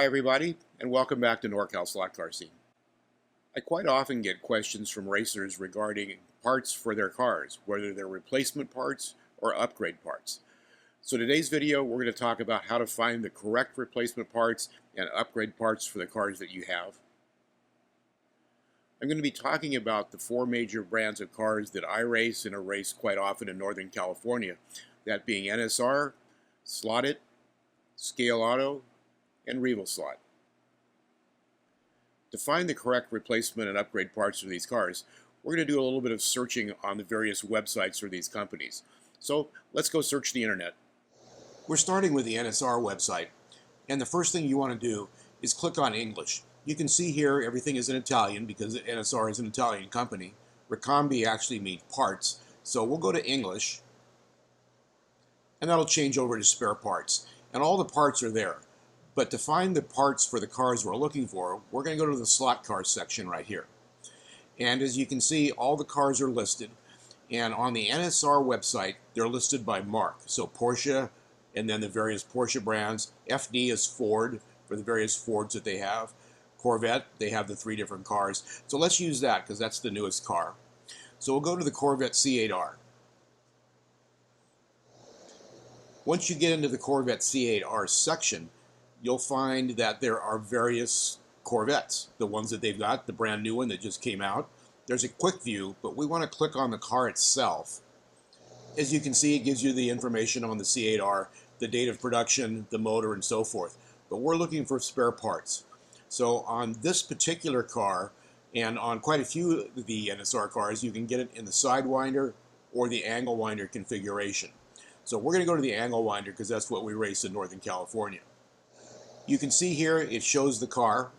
Hi everybody, and welcome back to NorCal Slot Car Scene. I quite often get questions from racers regarding parts for their cars, whether they're replacement parts or upgrade parts. So today's video, we're going to talk about how to find the correct replacement parts and upgrade parts for the cars that you have. I'm going to be talking about the four major brands of cars that I race and are raced quite often in Northern California, that being NSR, SlotIt, ScaleAuto, and Revoslot. To find the correct replacement and upgrade parts for these cars, we're going to do a little bit of searching on the various websites for these companies. So let's go search the internet. We're starting with the NSR website, and the first thing you want to do is click on English. You can see here everything is in Italian because NSR is an Italian company. Ricambi actually means parts, so we'll go to English, and that'll change over to spare parts, and all the parts are there. But to find the parts for the cars we're looking for, we're going to go to the slot car section right here. And as you can see, all the cars are listed. And on the NSR website, they're listed by mark. So Porsche, and then the various Porsche brands. FD is Ford, for the various Fords that they have. Corvette, they have the 3 different cars. So let's use that, because that's the newest car. So we'll go to the Corvette C8R. Once you get into the Corvette C8R section, you'll find that there are various Corvettes, the ones that they've got, the brand new one that just came out. There's a quick view, but we want to click on the car itself. As you can see, it gives you the information on the C8R, the date of production, the motor, and so forth. But we're looking for spare parts. So on this particular car, and on quite a few of the NSR cars, you can get it in the Sidewinder or the angle winder configuration. So we're going to go to the angle winder because that's what we race in Northern California. You can see here it shows the car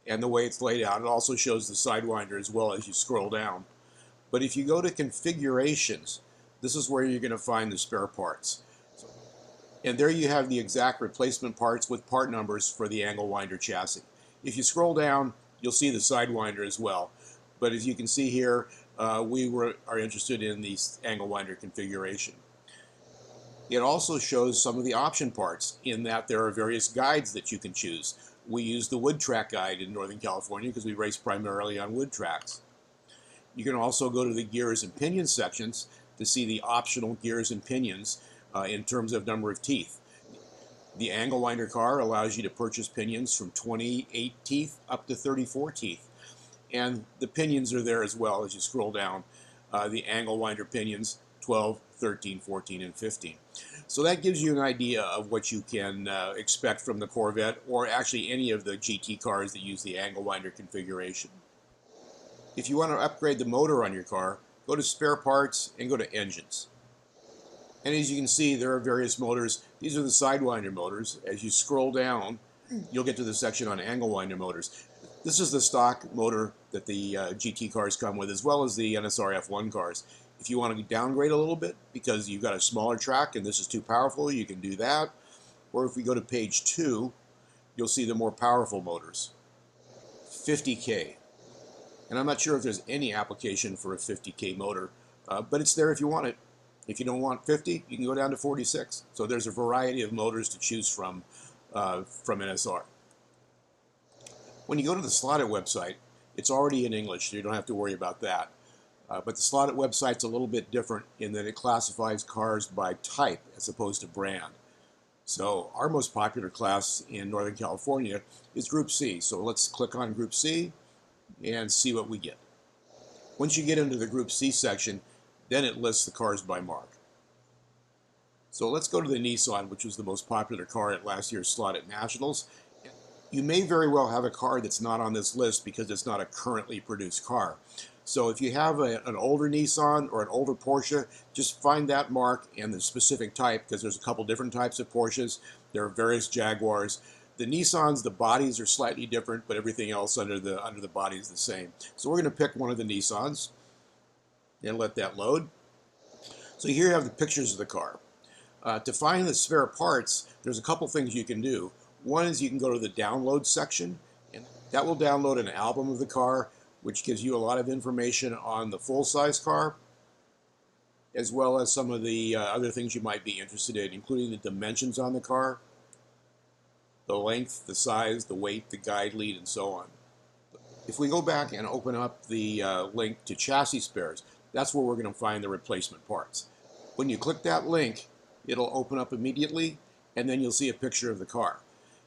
and the way it's laid out. It also shows the Sidewinder as well as you scroll down. But if you go to configurations, this is where you're going to find the spare parts. And there you have the exact replacement parts with part numbers for the angle winder chassis. If you scroll down, you'll see the Sidewinder as well. But as you can see here, we are interested in the angle winder configuration. It also shows some of the option parts in that there are various guides that you can choose. We use the wood track guide in Northern California because we race primarily on wood tracks. You can also go to the gears and pinions sections to see the optional gears and pinions in terms of number of teeth. The angle winder car allows you to purchase pinions from 28 teeth up to 34 teeth. And the pinions are there as well as you scroll down. The angle winder pinions, 12, 13, 14, and 15. So that gives you an idea of what you can expect from the Corvette, or actually any of the GT cars that use the angle winder configuration. If you want to upgrade the motor on your car, go to spare parts and go to engines. And as you can see, there are various motors. These are the Sidewinder motors. As you scroll down, you'll get to the section on angle winder motors. This is the stock motor that the GT cars come with, as well as the NSR F1 cars. If you want to downgrade a little bit because you've got a smaller track and this is too powerful, you can do that. Or if we go to page 2, you'll see the more powerful motors. 50K. And I'm not sure if there's any application for a 50K motor, but it's there if you want it. If you don't want 50, you can go down to 46. So there's a variety of motors to choose from NSR. When you go to the SlotIt website, it's already in English, so you don't have to worry about that. But the SlotIt website's a little bit different in that it classifies cars by type as opposed to brand. So our most popular class in Northern California is Group C. So let's click on Group C and see what we get. Once you get into the Group C section, then it lists the cars by mark. So let's go to the Nissan, which was the most popular car at last year's SlotIt Nationals. You may very well have a car that's not on this list because it's not a currently produced car. So if you have an older Nissan or an older Porsche, just find that mark and the specific type, because there's a couple different types of Porsches. There are various Jaguars. The Nissans, the bodies are slightly different, but everything else under the body is the same. So we're going to pick one of the Nissans and let that load. So here you have the pictures of the car. To find the spare parts, there's a couple things you can do. One is you can go to the download section, and that will download an album of the car, which gives you a lot of information on the full-size car, as well as some of the other things you might be interested in, including the dimensions on the car. the length, the size, the weight, the guide lead, and so on. If we go back and open up the link to chassis spares, that's where we're going to find the replacement parts. When you click that link, it'll open up immediately, and then you'll see a picture of the car.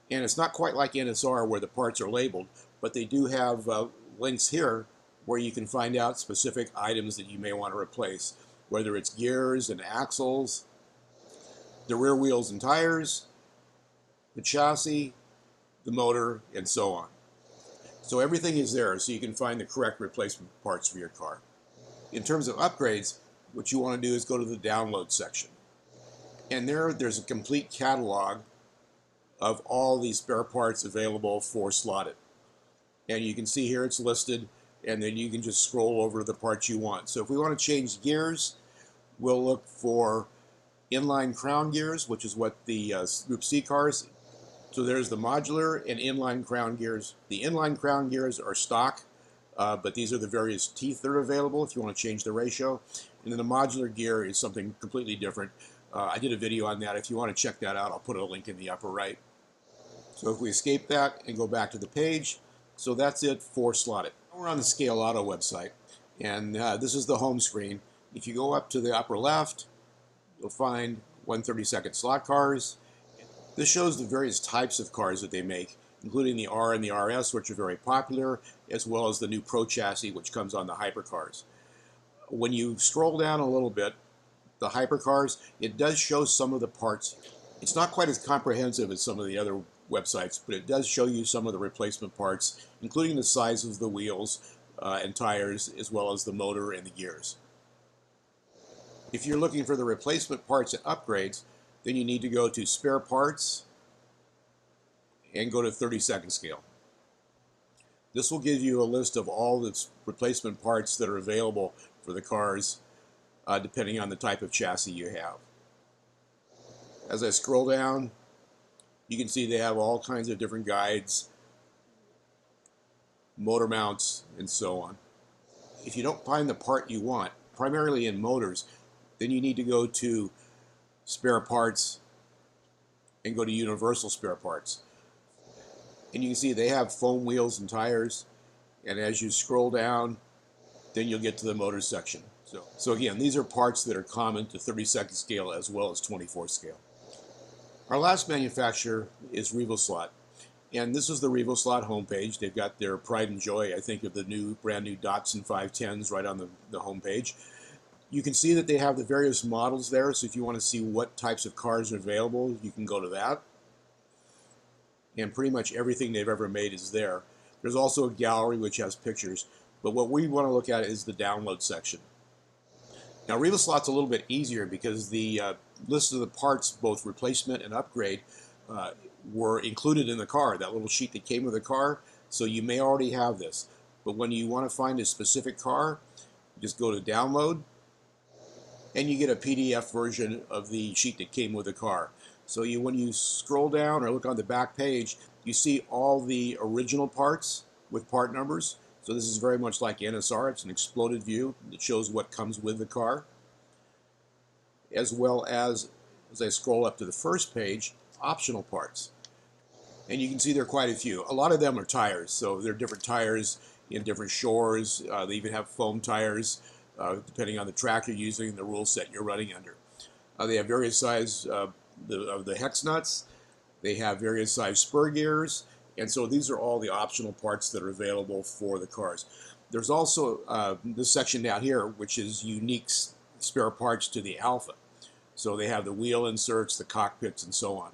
And it's not quite like NSR where the parts are labeled, but they do have links here where you can find out specific items that you may want to replace, whether it's gears and axles, the rear wheels and tires, the chassis, the motor, and so on. So everything is there, so you can find the correct replacement parts for your car. In terms of upgrades, what you want to do is go to the download section. And there's a complete catalog of all these spare parts available for SlotIt. And you can see here it's listed, and then you can just scroll over the parts you want. So if we want to change gears, we'll look for inline crown gears, which is what the Group C cars. So there's the modular and inline crown gears. The inline crown gears are stock, but these are the various teeth that are available if you want to change the ratio. And then the modular gear is something completely different. I did a video on that. If you want to check that out, I'll put a link in the upper right. So if we escape that and go back to the page, so that's it for SlotIt. We're on the ScaleAuto website, and this is the home screen. If you go up to the upper left, you'll find 132nd slot cars. This shows the various types of cars that they make, including the R and the RS, which are very popular, as well as the new Pro chassis, which comes on the hypercars. When you scroll down a little bit, the hypercars, it does show some of the parts. It's not quite as comprehensive as some of the other websites, but it does show you some of the replacement parts, including the size of the wheels and tires, as well as the motor and the gears. If you're looking for the replacement parts and upgrades, then you need to go to spare parts and go to 32nd scale. This will give you a list of all the replacement parts that are available for the cars, depending on the type of chassis you have. As I scroll down, you can see they have all kinds of different guides, motor mounts, and so on. If you don't find the part you want, primarily in motors, then you need to go to spare parts and go to universal spare parts. And you can see they have foam wheels and tires, and as you scroll down, then you'll get to the motor section. So again, these are parts that are common to 32nd scale as well as 24 scale. Our last manufacturer is Revoslot, and this is the Revoslot homepage. They've got their pride and joy, I think, of the brand new Datsun 510s right on the homepage. You can see that they have the various models there, so if you want to see what types of cars are available, you can go to that. And pretty much everything they've ever made is there. There's also a gallery which has pictures, but what we want to look at is the download section. Now Revoslot's a little bit easier because the list of the parts, both replacement and upgrade, were included in the car, that little sheet that came with the car, so you may already have this. But when you want to find a specific car, just go to download, and you get a PDF version of the sheet that came with the car. So when you scroll down or look on the back page, you see all the original parts with part numbers. So this is very much like NSR. It's an exploded view that shows what comes with the car. As well as I scroll up to the first page, optional parts. And you can see there are quite a few. A lot of them are tires, so there are different tires in different shores. They even have foam tires, depending on the track you're using and the rule set you're running under. They have various size of the hex nuts. They have various size spur gears. And so these are all the optional parts that are available for the cars. There's also this section down here, which is unique spare parts to the Alpha. So they have the wheel inserts, the cockpits, and so on.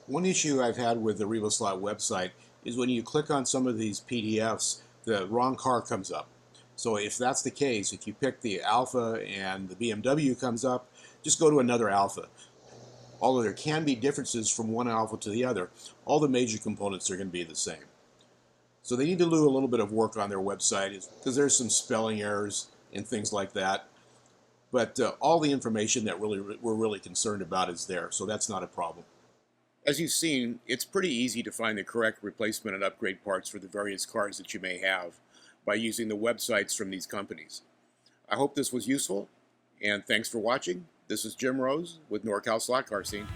One issue I've had with the Revoslot website is when you click on some of these PDFs, the wrong car comes up. So if that's the case, if you pick the Alpha and the BMW comes up, just go to another Alpha. Although there can be differences from one Alpha to the other, all the major components are going to be the same. So they need to do a little bit of work on their website because there's some spelling errors and things like that. But all the information that we're really concerned about is there, so that's not a problem. As you've seen, it's pretty easy to find the correct replacement and upgrade parts for the various cars that you may have by using the websites from these companies. I hope this was useful, and thanks for watching. This is Jim Rose with NorCal Slot Car Scene.